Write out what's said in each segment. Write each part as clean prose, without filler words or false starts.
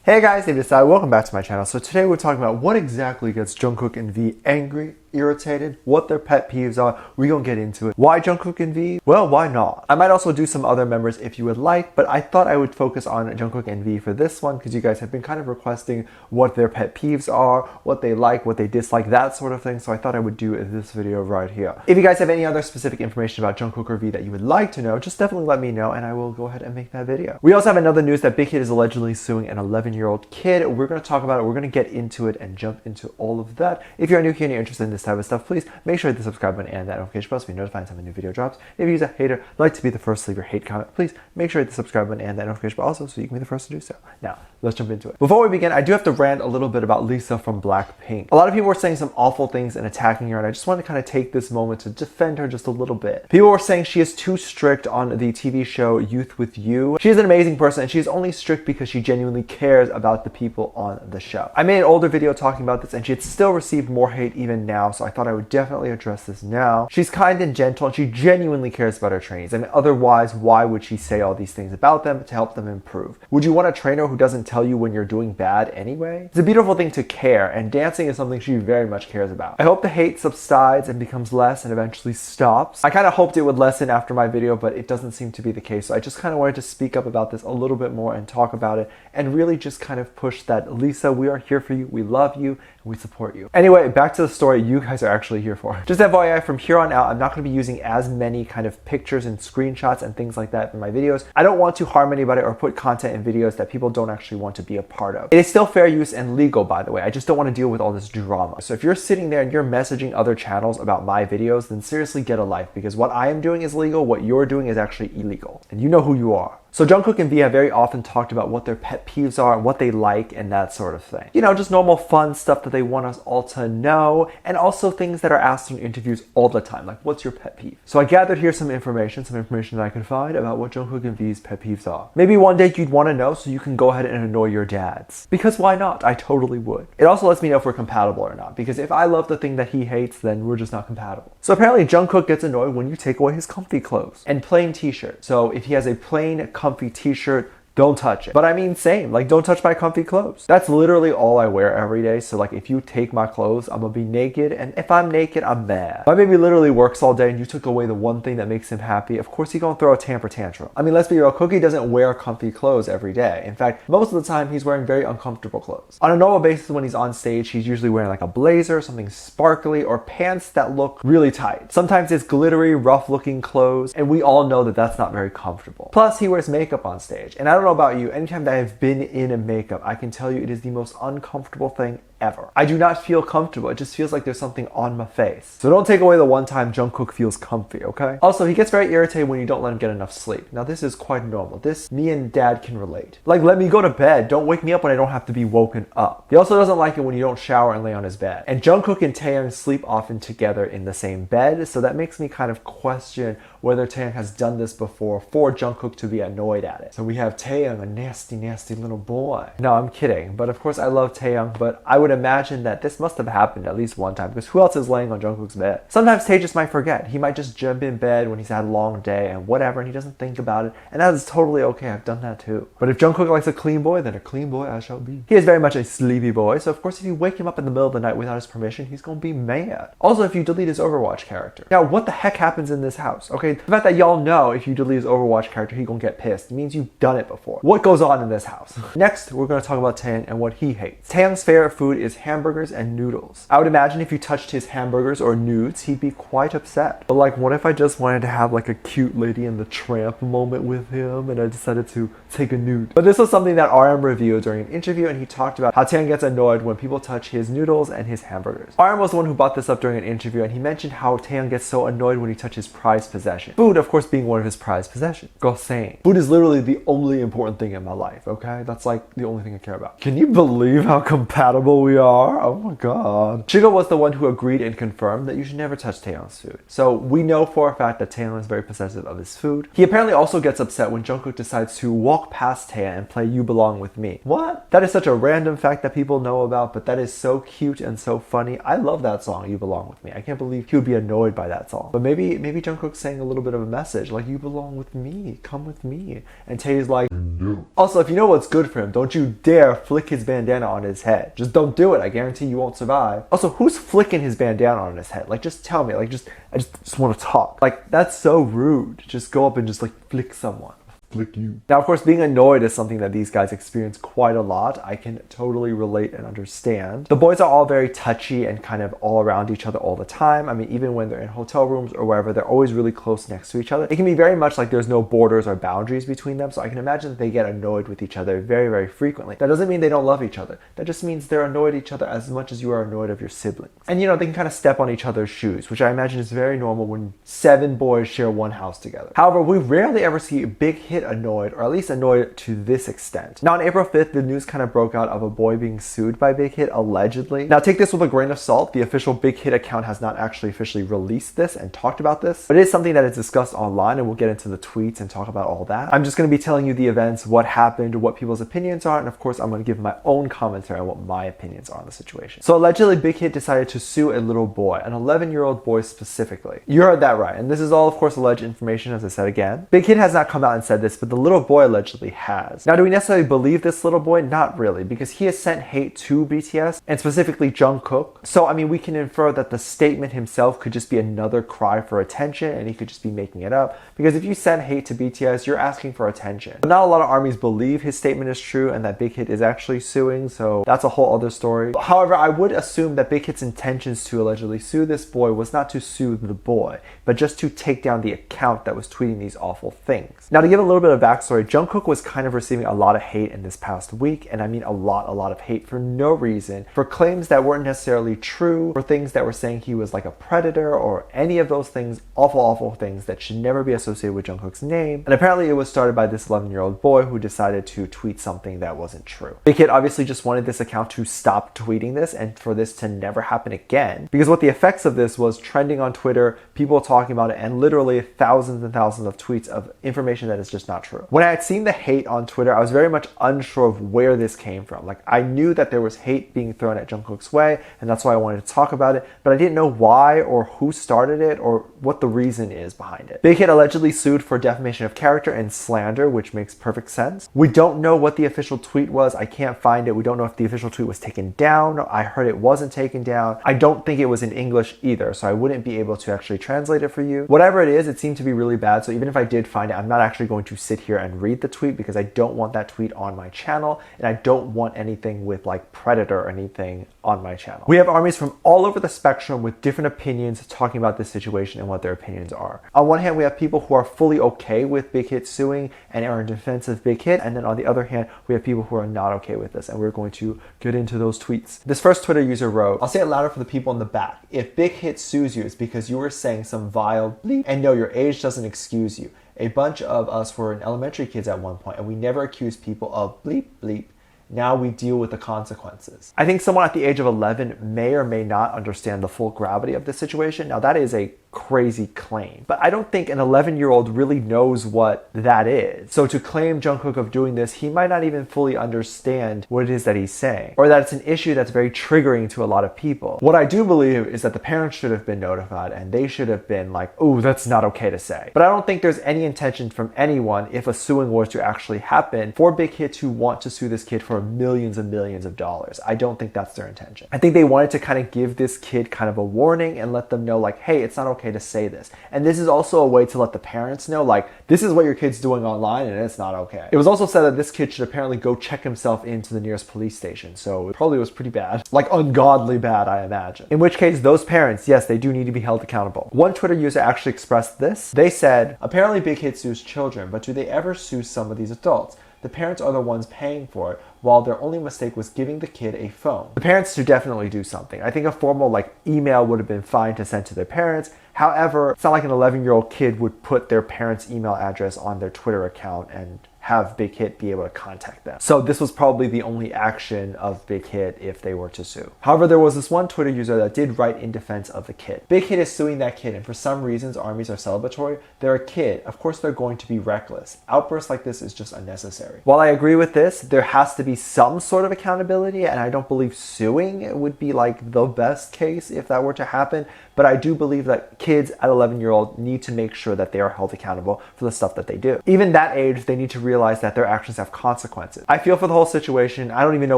Hey guys, BigHit's, welcome back to my channel. So today we're talking about what exactly gets Jungkook and V angry, irritated, what their pet peeves are. We're gonna get into it. Why Jungkook and V? Well, why not? I might also do some other members if you would like, but I thought I would focus on Jungkook and V for this one because you guys have been kind of requesting what their pet peeves are, what they like, what they dislike, that sort of thing. So I thought I would do this video right here. If you guys have any other specific information about Jungkook or V that you would like to know, just definitely let me know and I will go ahead and make that video. We also have another news that Big Hit is allegedly suing an 11-year-old kid. We're going to talk about it. We're going to get into it and jump into all of that. If you're new here and you're interested in this type of stuff, please make sure to hit the subscribe button and that notification bell so you're notified when a new video drops. If you're a hater, like to be the first to leave your hate comment, please make sure to hit the subscribe button and that notification bell also so you can be the first to do so. Now, let's jump into it. Before we begin, I do have to rant a little bit about Lisa from Blackpink. A lot of people were saying some awful things and attacking her, and I just want to kind of take this moment to defend her just a little bit. People were saying she is too strict on the TV show Youth with You. She is an amazing person and she's only strict because she genuinely cares about the people on the show. I made an older video talking about this and she had still received more hate even now, so I thought I would definitely address this now. She's kind and gentle and she genuinely cares about her trainees. I mean, otherwise, why would she say all these things about them to help them improve? Would you want a trainer who doesn't tell you when you're doing bad anyway? It's a beautiful thing to care, and dancing is something she very much cares about. I hope the hate subsides and becomes less and eventually stops. I kind of hoped it would lessen after my video, but it doesn't seem to be the case, so I just kind of wanted to speak up about this a little bit more and talk about it and really just kind of push that, Lisa, we are here for you, we love you, and we support you. Anyway, back to the story you guys are actually here for. Just FYI, from here on out, I'm not going to be using as many kind of pictures and screenshots and things like that in my videos. I don't want to harm anybody or put content in videos that people don't actually want to be a part of. It is still fair use and legal, by the way. I just don't want to deal with all this drama. So if you're sitting there and you're messaging other channels about my videos, then seriously get a life, because what I am doing is legal, what you're doing is actually illegal. And you know who you are. So Jungkook and V have very often talked about what their pet peeves are and what they like and that sort of thing. You know, just normal fun stuff that they want us all to know, and also things that are asked in interviews all the time, like what's your pet peeve? So I gathered here some information that I could find about what Jungkook and V's pet peeves are. Maybe one day you'd want to know so you can go ahead and annoy your dads. Because why not? I totally would. It also lets me know if we're compatible or not, because if I love the thing that he hates, then we're just not compatible. So apparently Jungkook gets annoyed when you take away his comfy clothes and plain t-shirts. So if he has a plain comfy t-shirt, don't touch it. But I mean, same, like don't touch my comfy clothes. That's literally all I wear every day. So like if you take my clothes, I'm gonna be naked, and if I'm naked, I'm mad. My baby literally works all day and you took away the one thing that makes him happy. Of course he's gonna throw a temper tantrum. I mean, let's be real, Cookie doesn't wear comfy clothes every day. In fact, most of the time he's wearing very uncomfortable clothes. On a normal basis when he's on stage, he's usually wearing like a blazer, something sparkly, or pants that look really tight. Sometimes it's glittery, rough looking clothes, and we all know that that's not very comfortable. Plus he wears makeup on stage, and I don't know about you, anytime that I've been in a makeup, I can tell you it is the most uncomfortable thing ever. I do not feel comfortable. It just feels like there's something on my face. So don't take away the one time Jungkook feels comfy, okay? Also, he gets very irritated when you don't let him get enough sleep. Now this is quite normal. This, me and dad can relate. Like, let me go to bed. Don't wake me up when I don't have to be woken up. He also doesn't like it when you don't shower and lay on his bed. And Jungkook and Taeyang sleep often together in the same bed, so that makes me kind of question whether Taeyang has done this before for Jungkook to be annoyed at it. So we have Taeyang, a nasty, nasty little boy. No, I'm kidding. But of course I love Taeyang, but I would imagine that this must have happened at least one time, because who else is laying on Jungkook's bed? Sometimes Tae just might forget. He might just jump in bed when he's had a long day and whatever, and he doesn't think about it, and that is totally okay. I've done that too. But if Jungkook likes a clean boy, then a clean boy I shall be. He is very much a sleepy boy, so of course if you wake him up in the middle of the night without his permission, he's gonna be mad. Also, if you delete his Overwatch character. Now, what the heck happens in this house? Okay, the fact that y'all know if you delete his Overwatch character, he's gonna get pissed. It means you've done it before. What goes on in this house? Next, we're gonna talk about Taeyang and what he hates. Taeyang's favorite food is hamburgers and noodles. I would imagine if you touched his hamburgers or nudes, he'd be quite upset. But like, what if I just wanted to have like a cute Lady and the Tramp moment with him and I decided to take a nude? But this was something that RM reviewed during an interview, and he talked about how Taeyang gets annoyed when people touch his noodles and his hamburgers. RM was the one who brought this up during an interview, and he mentioned how Taeyang gets so annoyed when he touches prized possession. Food, of course, being one of his prized possessions. Girl, same. Food is literally the only important thing in my life, okay? That's like the only thing I care about. Can you believe how compatible we are? Oh my god. Suga was the one who agreed and confirmed that you should never touch Taeyeon's food. So we know for a fact that Taeyeon is very possessive of his food. He apparently also gets upset when Jungkook decides to walk past Taeyeon and play You Belong With Me. What? That is such a random fact that people know about, but that is so cute and so funny. I love that song, You Belong With Me. I can't believe he would be annoyed by that song. But maybe Jungkook's saying a little bit of a message, like, you belong with me, come with me. And Taeyeon's like, no. Also, if you know what's good for him, don't you dare flick his bandana on his head. Just don't do it. I guarantee you won't survive. Also, who's flicking his bandana on his head? Like, just tell me. Like, I just want to talk. Like, that's so rude. Just go up and just like flick someone. Flick you. Now, of course, being annoyed is something that these guys experience quite a lot. I can totally relate and understand. The boys are all very touchy and kind of all around each other all the time. I mean, even when they're in hotel rooms or wherever, they're always really close next to each other. It can be very much like there's no borders or boundaries between them. So I can imagine that they get annoyed with each other very, very frequently. That doesn't mean they don't love each other. That just means they're annoyed at each other as much as you are annoyed of your siblings. And you know, they can kind of step on each other's shoes, which I imagine is very normal when 7 boys share one house together. However, we rarely ever see Big Hit annoyed, or at least annoyed to this extent. Now, on April 5th, the news kind of broke out of a boy being sued by Big Hit, allegedly. Now, take this with a grain of salt. The official Big Hit account has not actually officially released this and talked about this, but it is something that is discussed online, and we'll get into the tweets and talk about all that. I'm just going to be telling you the events, what happened, what people's opinions are, and of course, I'm going to give my own commentary on what my opinions are on the situation. So, allegedly, Big Hit decided to sue a little boy, an 11-year-old boy specifically. You heard that right, and this is all, of course, alleged information, as I said again. Big Hit has not come out and said this, but the little boy allegedly has. Now, do we necessarily believe this little boy? Not really, because he has sent hate to BTS, and specifically Jungkook. So, I mean, we can infer that the statement himself could just be another cry for attention, and he could just be making it up. Because if you send hate to BTS, you're asking for attention. But not a lot of armies believe his statement is true, and that Big Hit is actually suing, so that's a whole other story. However, I would assume that Big Hit's intentions to allegedly sue this boy was not to sue the boy, but just to take down the account that was tweeting these awful things. Now, to give a little bit of backstory, Jungkook was kind of receiving a lot of hate in this past week, and I mean a lot of hate for no reason, for claims that weren't necessarily true, for things that were saying he was like a predator, or any of those things, awful things that should never be associated with Jungkook's name. And apparently it was started by this 11-year-old boy who decided to tweet something that wasn't true. Big Hit obviously just wanted this account to stop tweeting this and for this to never happen again, because what the effects of this was trending on Twitter, people talking about it, and literally thousands and thousands of tweets of information that is just not true. When I had seen the hate on Twitter, I was very much unsure of where this came from. Like, I knew that there was hate being thrown at Jungkook's way, and that's why I wanted to talk about it, but I didn't know why or who started it or what the reason is behind it. Big Hit allegedly sued for defamation of character and slander, which makes perfect sense. We don't know what the official tweet was. I can't find it. We don't know if the official tweet was taken down. I heard it wasn't taken down. I don't think it was in English either, so I wouldn't be able to actually translate it for you. Whatever it is, it seemed to be really bad, so even if I did find it, I'm not actually going to sit here and read the tweet because I don't want that tweet on my channel, and I don't want anything with like predator or anything on my channel. We have armies from all over the spectrum with different opinions talking about this situation and what their opinions are. On one hand, we have people who are fully okay with Big Hit suing and are in defense of Big Hit, and then on the other hand, we have people who are not okay with this, and we're going to get into those tweets. This first Twitter user wrote, I'll say it louder for the people in the back. If Big Hit sues you, it's because you were saying some vile bleep, and no, your age doesn't excuse you. A bunch of us were elementary kids at one point, and we never accused people of bleep bleep. Now we deal with the consequences. I think someone at the age of 11 may or may not understand the full gravity of this situation. Now, that is a crazy claim, but I don't think an 11-year-old really knows what that is. So to claim Jungkook of doing this, he might not even fully understand what it is that he's saying, or that it's an issue that's very triggering to a lot of people. What I do believe is that the parents should have been notified, and they should have been like, oh, that's not okay to say. But I don't think there's any intention from anyone, if a suing was to actually happen, for Big Hit to want to sue this kid for millions and millions of dollars. I don't think that's their intention. I think they wanted to kind of give this kid kind of a warning and let them know like, hey, it's not okay to say this. And this is also a way to let the parents know like, this is what your kid's doing online and it's not okay. It was also said that this kid should apparently go check himself into the nearest police station. So it probably was pretty bad. Like ungodly bad, I imagine. In which case, those parents, yes, they do need to be held accountable. One Twitter user actually expressed this. They said, apparently Big Hit sues children, but do they ever sue some of these adults? The parents are the ones paying for it, while their only mistake was giving the kid a phone. The parents should definitely do something. I think a formal like email would have been fine to send to their parents. However, it's not like an 11-year-old kid would put their parents' email address on their Twitter account and have Big Hit be able to contact them. So this was probably the only action of Big Hit if they were to sue. However, there was this one Twitter user that did write in defense of the kid. Big Hit is suing that kid, and for some reasons armies are celebratory. They're a kid. Of course they're going to be reckless. Outbursts like this is just unnecessary. While I agree with this, there has to be some sort of accountability, and I don't believe suing would be like the best case if that were to happen, but I do believe that kids at 11-year-old need to make sure that they are held accountable for the stuff that they do. Even that age, they need to realize that their actions have consequences. I feel for the whole situation. I don't even know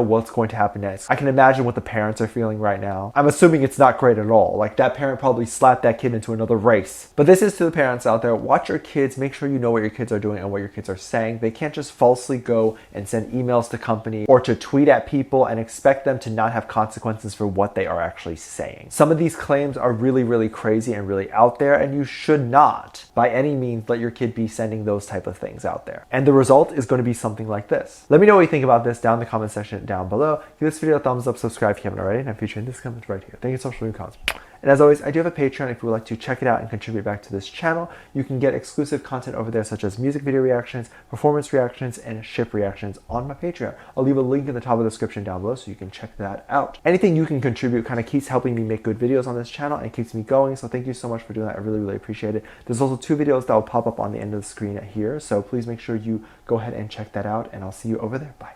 what's going to happen next. I can imagine what the parents are feeling right now. I'm assuming it's not great at all. Like, that parent probably slapped that kid into another race. But this is to the parents out there. Watch your kids. Make sure you know what your kids are doing and what your kids are saying. They can't just falsely go and send emails to company or to tweet at people and expect them to not have consequences for what they are actually saying. Some of these claims are really crazy and really out there, and you should not by any means let your kid be sending those type of things out there. And the result is going to be something like this. Let me know what you think about this down in the comment section down below. Give this video a thumbs up, subscribe if you haven't already, and I'm featuring this comment right here. Thank you so much for leaving comments. And as always, I do have a Patreon if you would like to check it out and contribute back to this channel. You can get exclusive content over there, such as music video reactions, performance reactions, and ship reactions on my Patreon. I'll leave a link in the top of the description down below so you can check that out. Anything you can contribute kind of keeps helping me make good videos on this channel and keeps me going, so thank you so much for doing that. I really appreciate it. There's also 2 videos that will pop up on the end of the screen here, so please make sure you go ahead and check that out, and I'll see you over there. Bye.